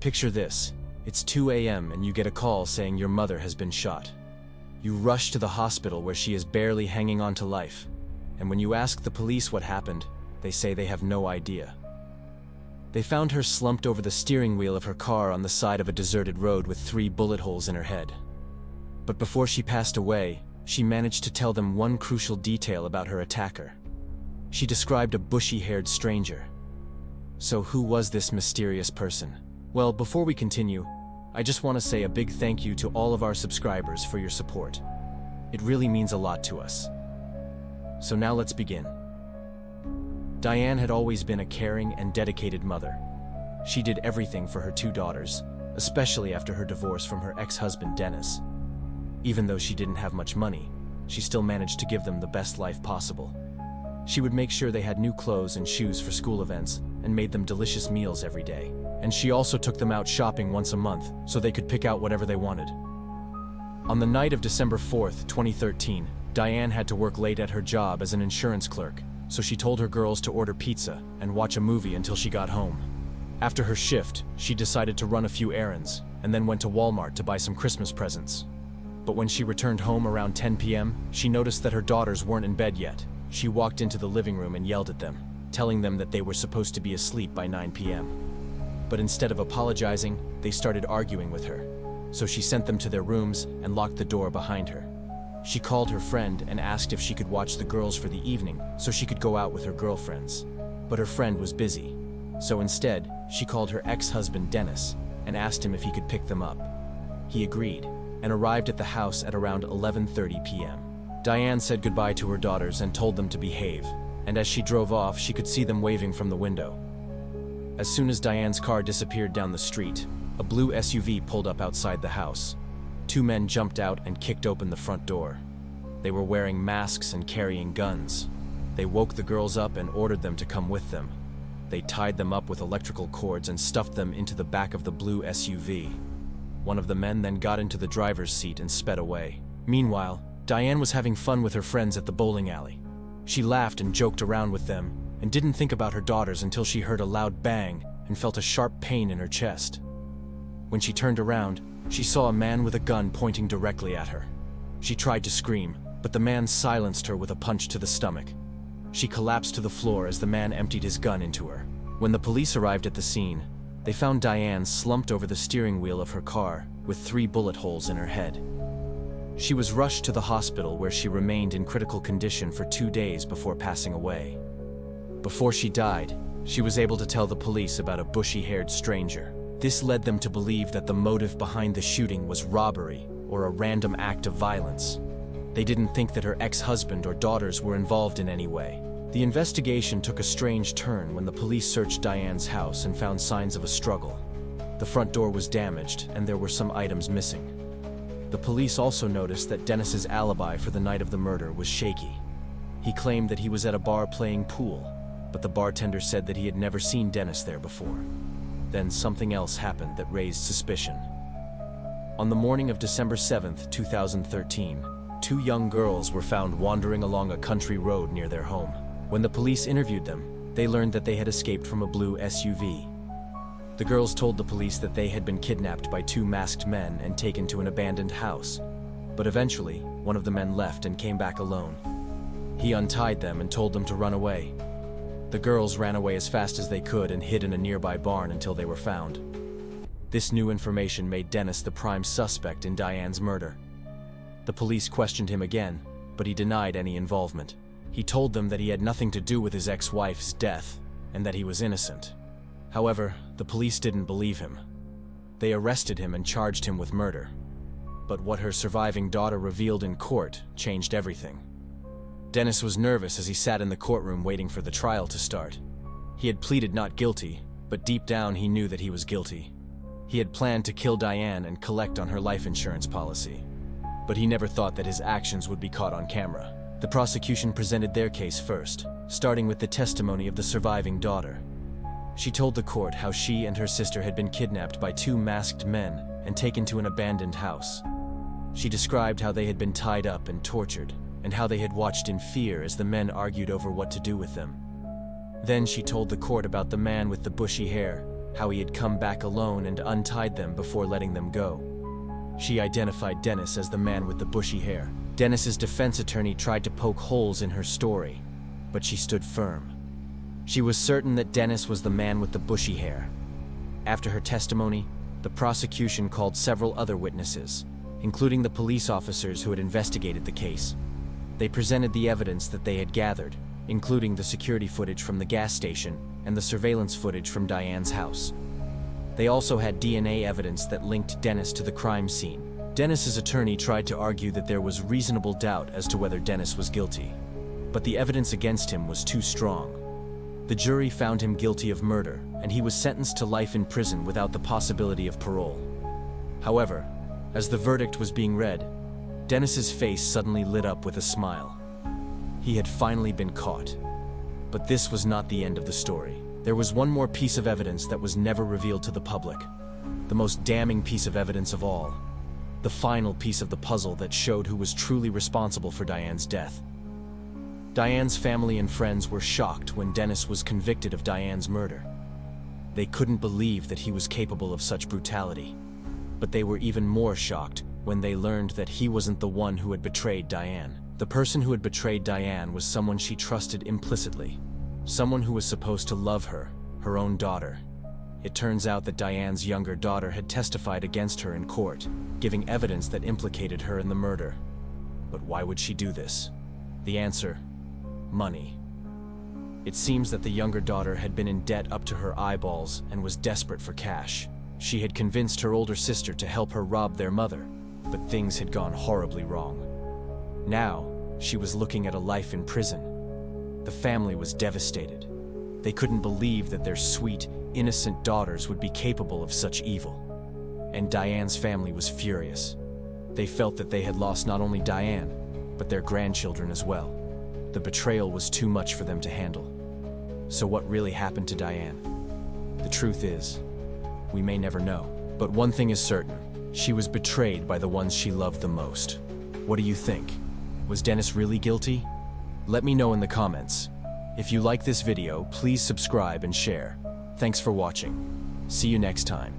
Picture this. It's 2 a.m. and you get a call saying your mother has been shot. You rush to the hospital where she is barely hanging on to life, and when you ask the police what happened, they say they have no idea. They found her slumped over the steering wheel of her car on the side of a deserted road with 3 bullet holes in her head. But before she passed away, she managed to tell them one crucial detail about her attacker. She described a bushy-haired stranger. So who was this mysterious person? Well, before we continue, I just want to say a big thank you to all of our subscribers for your support. It really means a lot to us. So now let's begin. Diane had always been a caring and dedicated mother. She did everything for her 2 daughters, especially after her divorce from her ex-husband Dennis. Even though she didn't have much money, she still managed to give them the best life possible. She would make sure they had new clothes and shoes for school events and made them delicious meals every day. And she also took them out shopping once a month so they could pick out whatever they wanted. On the night of December 4th, 2013, Diane had to work late at her job as an insurance clerk, so she told her girls to order pizza and watch a movie until she got home. After her shift, she decided to run a few errands and then went to Walmart to buy some Christmas presents. But when she returned home around 10 p.m., she noticed that her daughters weren't in bed yet. She walked into the living room and yelled at them, telling them that they were supposed to be asleep by 9 p.m. But instead of apologizing, they started arguing with her. So she sent them to their rooms and locked the door behind her. She called her friend and asked if she could watch the girls for the evening so she could go out with her girlfriends. But her friend was busy. So instead, she called her ex-husband Dennis and asked him if he could pick them up. He agreed and arrived at the house at around 11:30 p.m. Diane said goodbye to her daughters and told them to behave, and as she drove off, she could see them waving from the window. As soon as Diane's car disappeared down the street, a blue SUV pulled up outside the house. 2 men jumped out and kicked open the front door. They were wearing masks and carrying guns. They woke the girls up and ordered them to come with them. They tied them up with electrical cords and stuffed them into the back of the blue SUV. One of the men then got into the driver's seat and sped away. Meanwhile, Diane was having fun with her friends at the bowling alley. She laughed and joked around with them and didn't think about her daughters until she heard a loud bang and felt a sharp pain in her chest. When she turned around, she saw a man with a gun pointing directly at her. She tried to scream, but the man silenced her with a punch to the stomach. She collapsed to the floor as the man emptied his gun into her. When the police arrived at the scene, they found Diane slumped over the steering wheel of her car with 3 bullet holes in her head. She was rushed to the hospital where she remained in critical condition for 2 days before passing away. Before she died, she was able to tell the police about a bushy-haired stranger. This led them to believe that the motive behind the shooting was robbery or a random act of violence. They didn't think that her ex-husband or daughters were involved in any way. The investigation took a strange turn when the police searched Diane's house and found signs of a struggle. The front door was damaged and there were some items missing. The police also noticed that Dennis's alibi for the night of the murder was shaky. He claimed that he was at a bar playing pool, but the bartender said that he had never seen Dennis there before. Then something else happened that raised suspicion. On the morning of December 7th, 2013, 2 young girls were found wandering along a country road near their home. When the police interviewed them, they learned that they had escaped from a blue SUV. The girls told the police that they had been kidnapped by 2 masked men and taken to an abandoned house. But eventually, one of the men left and came back alone. He untied them and told them to run away. The girls ran away as fast as they could and hid in a nearby barn until they were found. This new information made Dennis the prime suspect in Diane's murder. The police questioned him again, but he denied any involvement. He told them that he had nothing to do with his ex-wife's death and that he was innocent. However, the police didn't believe him. They arrested him and charged him with murder. But what her surviving daughter revealed in court changed everything. Dennis was nervous as he sat in the courtroom waiting for the trial to start. He had pleaded not guilty, but deep down he knew that he was guilty. He had planned to kill Diane and collect on her life insurance policy. But he never thought that his actions would be caught on camera. The prosecution presented their case first, starting with the testimony of the surviving daughter. She told the court how she and her sister had been kidnapped by 2 masked men and taken to an abandoned house. She described how they had been tied up and tortured, and how they had watched in fear as the men argued over what to do with them. Then she told the court about the man with the bushy hair, how he had come back alone and untied them before letting them go. She identified Dennis as the man with the bushy hair. Dennis's defense attorney tried to poke holes in her story, but she stood firm. She was certain that Dennis was the man with the bushy hair. After her testimony, the prosecution called several other witnesses, including the police officers who had investigated the case. They presented the evidence that they had gathered, including the security footage from the gas station and the surveillance footage from Diane's house. They also had DNA evidence that linked Dennis to the crime scene. Dennis's attorney tried to argue that there was reasonable doubt as to whether Dennis was guilty, but the evidence against him was too strong. The jury found him guilty of murder, and he was sentenced to life in prison without the possibility of parole. However, as the verdict was being read, Dennis's face suddenly lit up with a smile. He had finally been caught. But this was not the end of the story. There was one more piece of evidence that was never revealed to the public. The most damning piece of evidence of all. The final piece of the puzzle that showed who was truly responsible for Diane's death. Diane's family and friends were shocked when Dennis was convicted of Diane's murder. They couldn't believe that he was capable of such brutality. But they were even more shocked when they learned that he wasn't the one who had betrayed Diane. The person who had betrayed Diane was someone she trusted implicitly. Someone who was supposed to love her, her own daughter. It turns out that Diane's younger daughter had testified against her in court, giving evidence that implicated her in the murder. But why would she do this? The answer: money. It seems that the younger daughter had been in debt up to her eyeballs and was desperate for cash. She had convinced her older sister to help her rob their mother, but things had gone horribly wrong. Now, she was looking at a life in prison. The family was devastated. They couldn't believe that their sweet, innocent daughters would be capable of such evil. And Diane's family was furious. They felt that they had lost not only Diane, but their grandchildren as well. The betrayal was too much for them to handle. So what really happened to Diane? The truth is, we may never know. But one thing is certain: she was betrayed by the ones she loved the most. What do you think? Was Dennis really guilty? Let me know in the comments. If you like this video, please subscribe and share. Thanks for watching. See you next time.